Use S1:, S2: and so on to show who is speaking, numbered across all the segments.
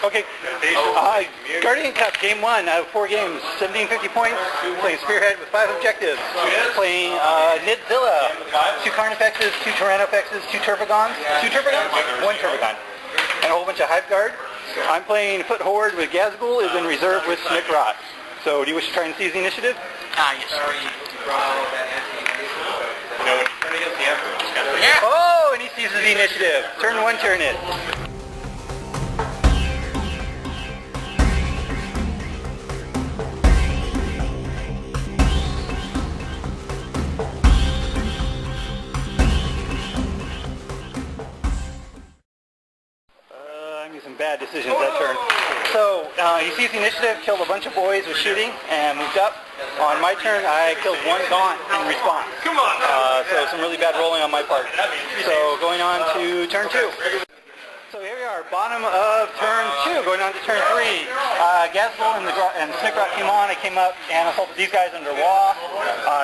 S1: Okay. Guardian Cup, game 1 out of 4 games, 1750 points. Playing Spearhead with 5 objectives. Playing Nidzilla, 2 Carnifexes, 2 Tyrannofexes, 2 Turfagons. 2 Turfagons? 1 Turfagon. And a whole bunch of Hive Guard. I'm playing Foot Horde with Gazgul, is in reserve with Snickrot. So do you wish to try and seize the initiative?
S2: Yes.
S1: Oh, and he seizes the initiative. Turn 1, Tyrannid. Some bad decisions that turn. So he sees the initiative, killed a bunch of boys with shooting, and moved up. On my turn, I killed 1 Gaunt in response. So some really bad rolling on my part. So going on to turn 2. So here we are, bottom of turn 2, going on to turn 3. Gazgul and Snickrot came on. I came up and assaulted these guys under wall.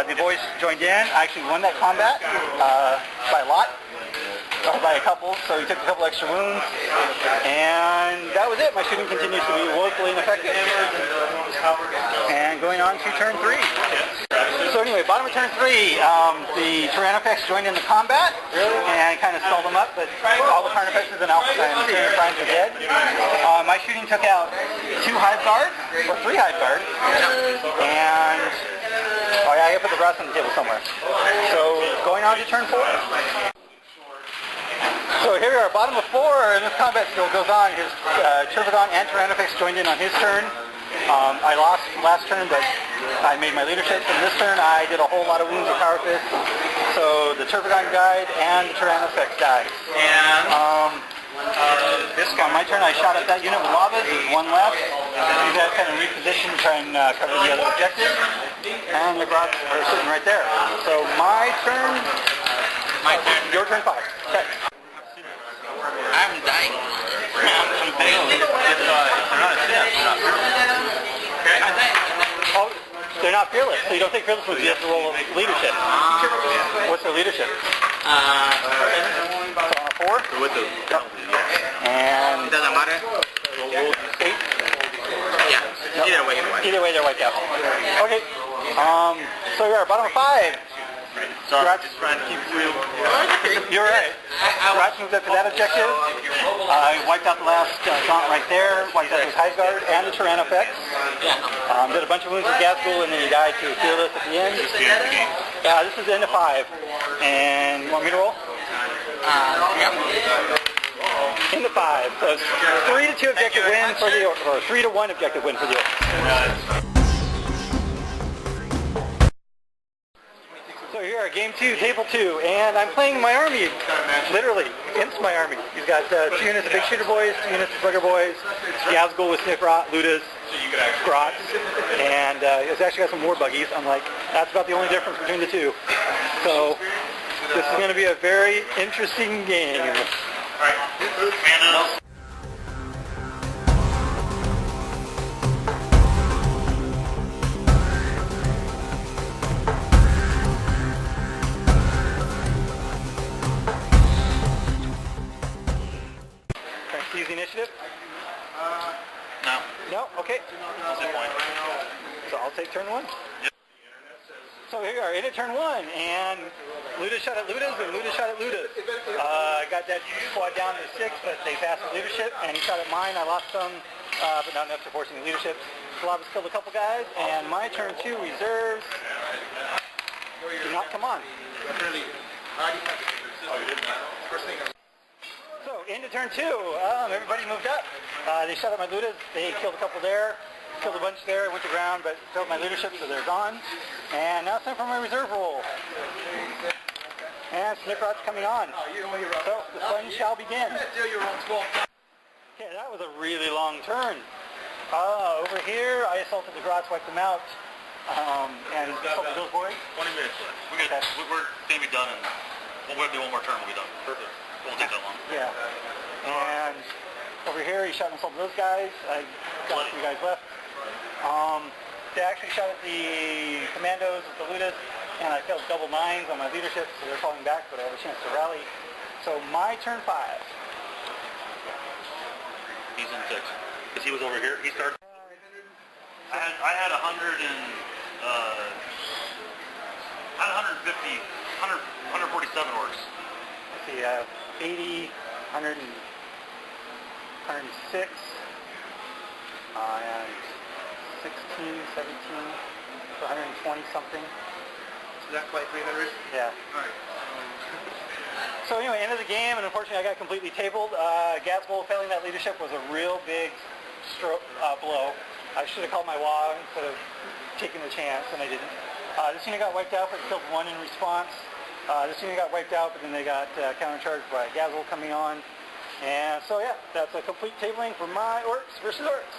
S1: The boys joined in. I actually won that combat by a lot. By a couple, so he took a couple extra wounds, and that was it. My shooting continues to be woefully ineffective. And going on to turn 3. So anyway, bottom of turn 3, the Tyrannofex joined in the combat, and kind of stalled them up, but all the Carnifexes and Alpha and Primes are dead. My shooting took out 2 Hive Guard, or 3 Hive Guard, and oh yeah, I gotta put the brass on the table somewhere. So going on to turn 4. So here we are, bottom of 4, and this combat still goes on. His Turfagon and Tyrannofex joined in on his turn. I lost last turn, but I made my leadership. And this turn, I did a whole lot of wounds with Power Fist. So the Turfagon died, and the Tyrannofex died. And on my turn, I shot at that unit with lavas. There's 1 left. You guys kind of reposition to try and cover the other objective. And the Grots are sitting right there. So my turn. Your turn 5. Okay.
S2: I'm dying. I'm dying.
S1: If they're not a synapse, they're not fearless. Oh, they're not fearless, so you don't take fearless ones, you have to roll leadership. What's their leadership? So on a 4?
S2: With the
S1: and
S2: it doesn't matter.
S1: Roll 8?
S2: Yeah.
S1: No. Either way they're wiped out. Okay. So you're at bottom of 5.
S2: Sorry, just trying to keep real.
S1: You're right. Scratch moved up to that objective. I wiped out the last Gaunt right there, wiped out his Hive Guard and the Tyrannofex. Did a bunch of wounds with Gazgul, and then he died to Fearless at the end. This is the end of 5. And you want me to roll? Into 5. So it's 3-2 objective win for the Orcs, or 3-1 objective win for the Orcs. So here are game 2, table 2, and I'm playing my army, literally, against my army. He's got 2 units of big shooter boys, 2 units of bugger boys, Gazgul with Snickrot, Ludas, Grots, and he's actually got some more buggies. I'm like, that's about the only difference between the 2. So this is going to be a very interesting game. Seize the initiative?
S2: No.
S1: No? Okay. So I'll take turn 1.
S2: Yep.
S1: So here we are, in at turn 1, and Ludas shot at Ludas, and Ludas shot at Ludas. I got that squad down to 6, but they passed the leadership, and he shot at mine. I lost some, but not enough to forcing the leadership. Slavas killed a couple guys, and my turn 2 reserves do not come on. So, into turn 2, everybody moved up. They shot at my Ludas, they killed a couple there, killed a bunch there, went to ground, but killed my leadership, so they're gone. And now it's time for my reserve roll. And Snickrot's coming on. So, the fun shall begin. Okay, that was a really long turn. Over here, I assaulted the Grots, wiped them out, and assaulted those boys.
S2: 20 minutes left. We're going to be done, and we'll do one more turn, we'll be done. Perfect. Won't take that long.
S1: Yeah. And over here, he shot and assaulted those guys. I got a few guys left. They actually shot at the commandos with the Ludas, and I failed double 9s on my leadership, so they're falling back, but I have a chance to rally. So my turn 5.
S2: He's in 6. because he was over here. He started. I had 100 and I had 150, 147 orcs.
S1: Let's see, 80, 100 and 106, and 16, 17, 120 something.
S3: So that's quite 300?
S1: Yeah.
S3: All right.
S1: So anyway, end of the game, and unfortunately I got completely tabled. Gatsbull failing that leadership was a real big blow. I should have called my WA instead of taking the chance, and I didn't. This unit got wiped out, but killed one in response. This unit got wiped out, but then they got countercharged by Gatsbull coming on. And so yeah, that's a complete tabling for my Orks versus Orks.